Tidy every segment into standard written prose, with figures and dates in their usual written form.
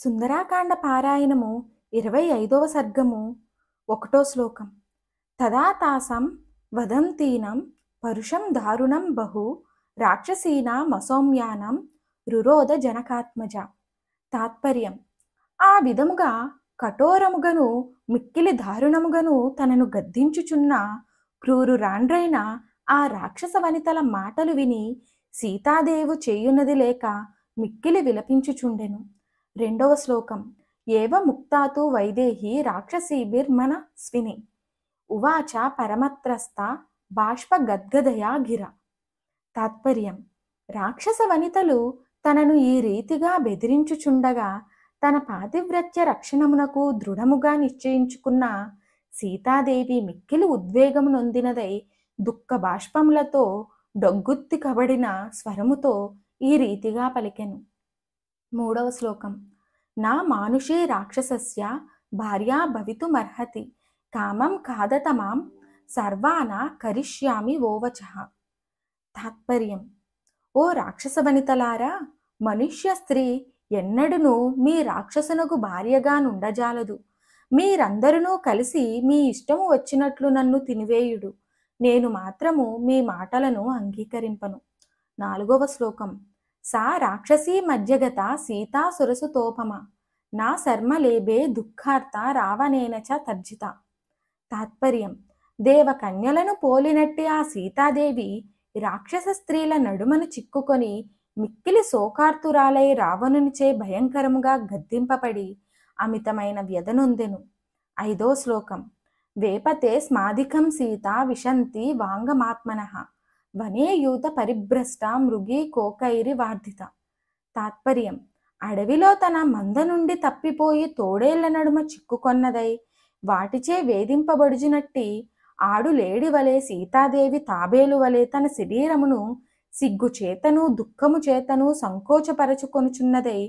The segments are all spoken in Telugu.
సుందరాకాండ పారాయణము 25వ సర్గము 1వ శ్లోకం. తదా తాసం వదంతీనం పరుషం దారుణం బహు రాక్షసీనామసౌమ్యానం రురోధ జనకాత్మజ. తాత్పర్యం: ఆ విధముగా కఠోరముగను మిక్కిలి దారుణముగను తనను గద్దించుచున్న క్రూరురాండ్రైన ఆ రాక్షస వనితల మాటలు విని సీతాదేవు చేయున్నది లేక మిక్కిలి విలపించుచుండెను. 2వ శ్లోకం. ఏవ ముక్తాతు వైదేహి రాక్షసీభిర్మన స్విని ఉవాచ పరమత్రస్త బాష్పగద్గదయా గిర. తాత్పర్యం: రాక్షస వనితలు తనను ఈ రీతిగా బెదిరించుచుండగా తన పాతివ్రత్య రక్షణమునకు దృఢముగా నిశ్చయించుకున్న సీతాదేవి మిక్కిలి ఉద్వేగము నొందినదై దుఃఖ బాష్పములతో డొగ్గుత్తి కబడిన స్వరముతో ఈ రీతిగా పలికెను. 3వ శ్లోకం. నా మానుషే రాక్షసస్య భార్యా భవితుమర్హతి కామం ఖాదతమాం సర్వానా కరిష్యామి ఓవచః. తాత్పర్యం: ఓ రాక్షస వనితలారా, మనుష్య స్త్రీ ఎన్నడునూ మీ రాక్షసునకు భార్యగా నుండజాలదు. మీరందరూ కలిసి మీ ఇష్టము వచ్చినట్లు నన్ను తినివేయుడు, నేను మాత్రము మీ మాటలను అంగీకరింపను. 4వ శ్లోకం. సా రాక్షసీ మధ్యగత సీతా సురసుతోపమ నా శర్మలేబే దుఃఖార్త రావణేన చ తర్జిత. తాత్పర్యం: దేవకన్యలను పోలినట్టి ఆ సీతాదేవి రాక్షస స్త్రీల నడుమను చిక్కుకొని మిక్కిలి శోకార్తురాలై రావణునిచే భయంకరముగా గద్దింపబడి అమితమైన వ్యధనొందెను. 5వ శ్లోకం. వేపతే స్మాధికం సీత విశంతి వాంగమాత్మనః వనే యూత పరిభ్రష్ట మృగీ కోకైరి వార్ధిత. తాత్పర్యం: అడవిలో తన మంద నుండి తప్పిపోయి తోడేళ్ల నడుమ చిక్కుకొన్నదై వాటిచే వేధింపబడుచునట్టి ఆడు లేడి వలె సీతాదేవి తాబేలు వలె తన శరీరమును సిగ్గు చేతను దుఃఖము చేతను సంకోచపరచుకొనుచున్నదై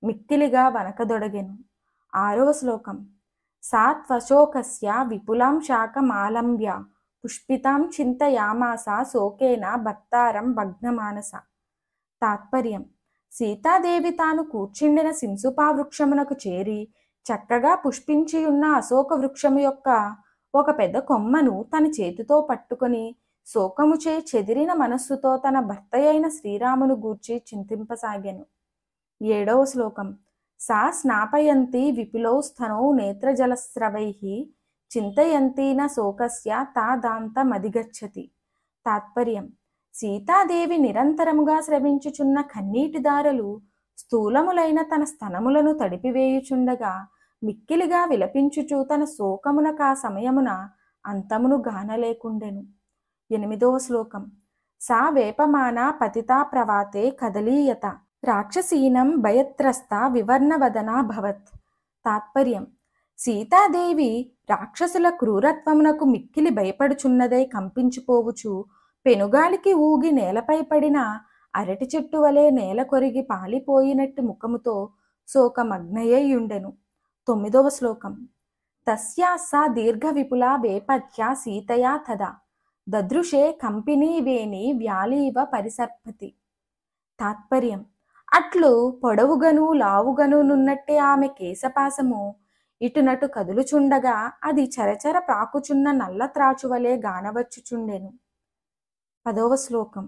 మిక్కిలిగా వనకదొడగెను. 6వ శ్లోకం. సా త్వశోకస్య విపులాం శాఖమాలంబ్య పుష్పితాం చింతయామాస శోకేన భర్తారం భగ్నమానస. తాత్పర్యం: సీతాదేవి తాను కూర్చుండిన సింసుపా వృక్షమునకు చేరి చక్కగా పుష్పించియున్న అశోక వృక్షము యొక్క ఒక పెద్ద కొమ్మను తన చేతితో పట్టుకొని శోకముచే చెదిరిన మనస్సుతో తన భర్తయైన శ్రీరామును గూర్చి చింతింపసాగెను. 7వ శ్లోకం. సా స్నాపయంతి విపులౌ స్థనౌ నేత్రజలస్రవైః చింతయంతీన శోకస్య తా దాంతమధిగచ్చతి. తాత్పర్యం: సీతాదేవి నిరంతరముగా స్రవించుచున్న కన్నీటి దారలు స్థూలములైన తన స్తనములను తడిపివేయుచుండగా మిక్కిలిగా విలపించుచు తన శోకమునకా సమయమున అంతమును గానలేకుండెను. 8వ శ్లోకం. సా వేపమానా పతితా ప్రవాతే కదలీయత రాక్షసీనం భయత్రస్త వివర్ణవదనా భవత్. తాత్పర్యం: సీతాదేవి రాక్షసుల క్రూరత్వమునకు మిక్కిలి భయపడుచున్నదై కంపించిపోవుచు పెనుగాలికి ఊగి నేలపై పడిన అరటి చెట్టు వలె నేల కొరిగి పాలిపోయినట్టు ముఖముతో శోకమగ్నయ్యుండెను. 9వ శ్లోకం. తస్యా సా దీర్ఘ విపులా వేపథ్యా సీతయా తదా దదృశే కంపినీ వేణి వ్యాలీవ పరిసర్పతి. తాత్పర్యం: అట్లు పొడవుగను లావుగను నున్నట్టే ఆమె కేశపాసము ఇటునటు కదులుచుండగా అది చరచర ప్రాకుచున్న నల్ల త్రాచువలే గానవచ్చుచుండెను. 10వ శ్లోకం.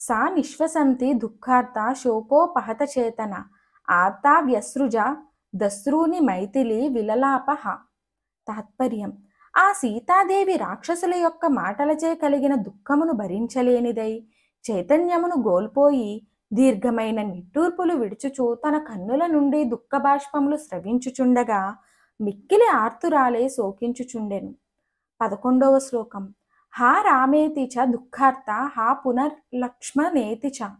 సా నిశ్వసంతి దుఃఖార్త శోకోపహత చేతన ఆర్తా వ్యసృజ దస్రూని మైథిలి విలలాపహ. తాత్పర్యం: ఆ సీతాదేవి రాక్షసుల యొక్క మాటలచే కలిగిన దుఃఖమును భరించలేనిదై చైతన్యమును గోల్పోయి దీర్ఘమైన నిట్టూర్పులు విడుచుచు తన కన్నుల నుండి దుఃఖబాష్పములు స్రవించుచుండగా మిక్కిలి ఆర్తురాలై శోకించుచుండెను. 11వ శ్లోకం. హా రామేతి చ దుఃఖార్త హా పునర్లక్ష్మణేతి చ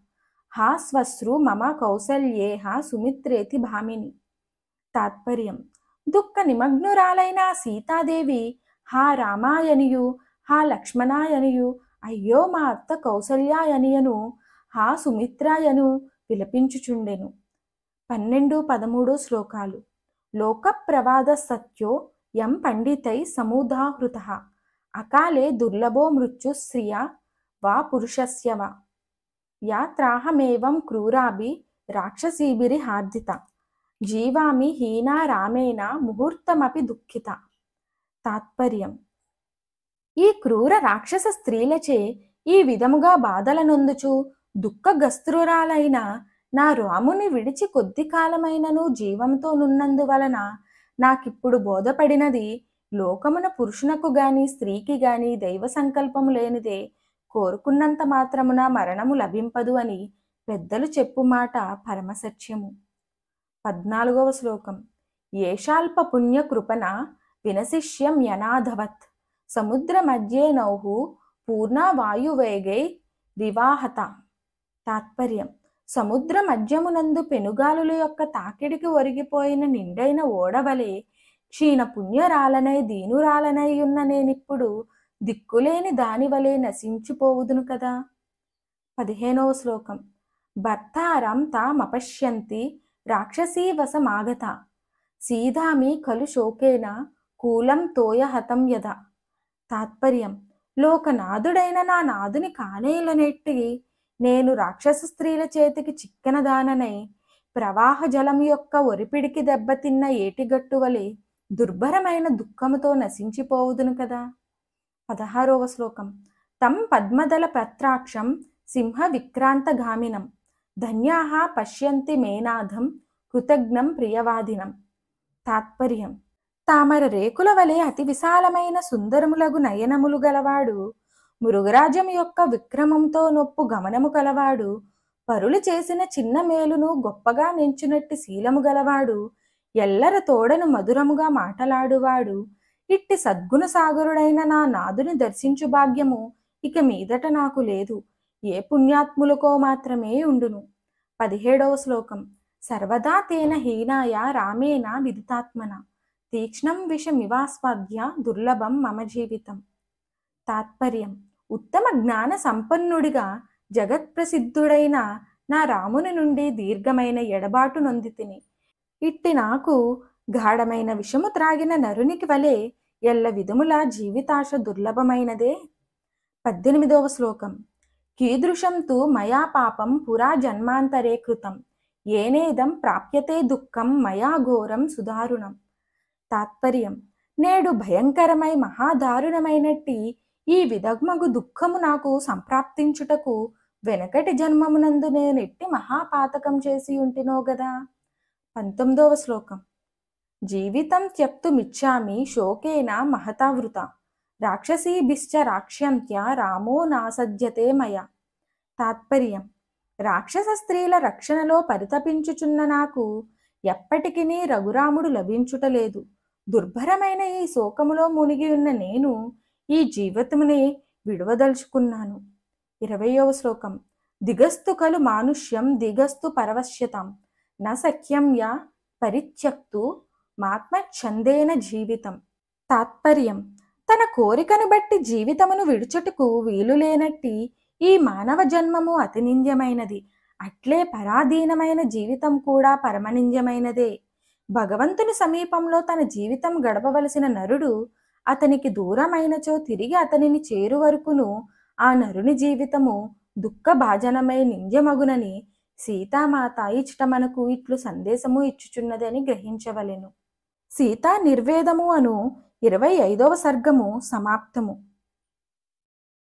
హా స్వశ్రు మమ కౌసల్యేహ సుమిత్రేతి భామిని. తాత్పర్యం: దుఃఖ నిమగ్నురాలైన సీతాదేవి హా రామాయనియు హా లక్ష్మణాయనియు అయ్యో మా అత్త కౌసల్యాయనియను హా సుమిత్రాయను విలపించుచుండెను. 12, 13 శ్లోకాలు. లోక ప్రవాద సత్యో యం పండితై సముదాహృతః అకాలే దుర్లభో మృత్యు శ్రియా వా పురుషస్య వా యా త్రాహమేవం క్రూరాభి రాక్షసీభిరి హార్దిత. జీవామి హీనా రామేణ ముహూర్తమపి దుఃఖిత. తాత్పర్యం: ఈ క్రూర రాక్షస స్త్రీలచే ఈ విధముగా బాధలనొందుచు దుఃఖగస్త్రురాలైన నా రాముని విడిచి కొద్ది కాలమైనను జీవంతో నున్నందువలన నాకిప్పుడు బోధపడినది, లోకమున పురుషునకు గాని స్త్రీకి గాని దైవ సంకల్పము లేనిదే కోరుకున్నంత మాత్రమున మరణము లభింపదు అని పెద్దలు చెప్పు మాట పరమసత్యము. 14వ శ్లోకం. ఏషాల్ప పుణ్య కృపణ వినశిష్యం యనాధవత్ సముద్ర మధ్యే నౌహు పూర్ణ వాయువేగై రివాహత. తాత్పర్యం: సముద్ర మధ్యమునందు పెనుగాలుల యొక్క తాకిడికి ఒరిగిపోయిన నిండైన ఓడవలే క్షీణ పుణ్యరాలనై దీనురాలనై ఉన్న నేనిప్పుడు దిక్కులేని దానివలే నశించిపోవుదును కదా. 15వ శ్లోకం. భర్తారం తామపశ్యంతి రాక్షసీవసమాగత సీదామి ఖలు శోకేన కూలం తోయహతం యద. తాత్పర్యం: లోకనాథుడైన నా నాదుని కానేలనెట్టి నేను రాక్షస స్త్రీల చేతికి చిక్కనదాననై ప్రవాహ జలం యొక్క ఒరిపిడికి దెబ్బతిన్న ఏటిగట్టువలే దుర్భరమైన దుఃఖముతో నశించిపోవుదును కదా. 16వ శ్లోకం. తం పద్మదల పత్రాక్షం సింహ విక్రాంతగామినం ధన్యాః పశ్యంతి మేనాథం కృతజ్ఞం ప్రియవాదినం. తాత్పర్యం: తామర రేకుల వలె అతి విశాలమైన సుందరములగు నయనములు గలవాడు, మృగరాజం యొక్క విక్రమంతో నొప్పు గమనము కలవాడు, పరులు చేసిన చిన్న మేలును గొప్పగా నెంచునట్టి శీలము గలవాడు, ఎల్లర తోడను మధురముగా మాటలాడువాడు, ఇట్టి సద్గుణ సాగరుడైన నా నాదుని దర్శించు భాగ్యము ఇక మీదట నాకు లేదు, ఏ పుణ్యాత్ములకో మాత్రమే ఉండును. 17వ శ్లోకం. సర్వదా తేన హీనాయ రామేణ విదితాత్మన తీక్ష్ణం విషమివాస్వాద్య దుర్లభం మమ జీవితం. తాత్పర్యం: ఉత్తమ జ్ఞాన సంపన్నుడిగా జగత్ప్రసిద్ధుడైన నా రాముని నుండి దీర్ఘమైన ఎడబాటు నొందితిని. ఇట్టి నాకు గాఢమైన విషము త్రాగిన నరునికి వలె ఎల్ల విధముల జీవితాశ దుర్లభమైనదే. 18వ శ్లోకం. కీదృశం తు మయా పాపం పురా జన్మాంతరే కృతం ఏనేదం ప్రాప్యతే దుఃఖం మయా ఘోరం సుదారుణం. తాత్పర్యం: నేడు భయంకరమై మహాదారుణమైనట్టి ఈ విధగ్మగు దుఃఖము నాకు సంప్రాప్తించుటకు వెనకటి జన్మమునందు నేనెట్టి మహాపాతకం చేసి ఉంటినో గదా. 19వ శ్లోకం. జీవితం త్యక్తుమిచ్చామి శోకేన మహతావృత రాక్షసీభిశ్చ రాక్ష్యంత్య రామో నాసజ్యతే మయ. తాత్పర్యం: రాక్షస స్త్రీల రక్షణలో పరితపించుచున్న నాకు ఎప్పటికినీ రఘురాముడు లభించుటలేదు. దుర్భరమైన ఈ శోకములో మునిగి ఉన్న నేను ఈ జీవితమునే విడువదలుచుకున్నాను. 20వ శ్లోకం. దిగస్తు ఖలు మానుష్యం దిగస్తు పరవశ్యతాం న సఖ్యం యా పరిత్యక్తు మాత్మఛందేన జీవితం. తాత్పర్యం: తన కోరికను బట్టి జీవితమును విడుచుటకు వీలు లేనట్టి ఈ మానవ జన్మము అతినింద్యమైనది, అట్లే పరాధీనమైన జీవితం కూడా పరమనింద్యమైనదే. భగవంతుని సమీపంలో తన జీవితం గడపవలసిన నరుడు అతనికి దూరమైనచో తిరిగి అతనిని చేరు వరకును ఆ నరుని జీవితము దుఃఖభాజనమై నింద్యమగునని సీతామాత ఇచ్చట మనకు ఇట్లు సందేశము ఇచ్చుచున్నదని గ్రహించవలెను. సీతా నిర్వేదము అను 25వ సర్గము సమాప్తము.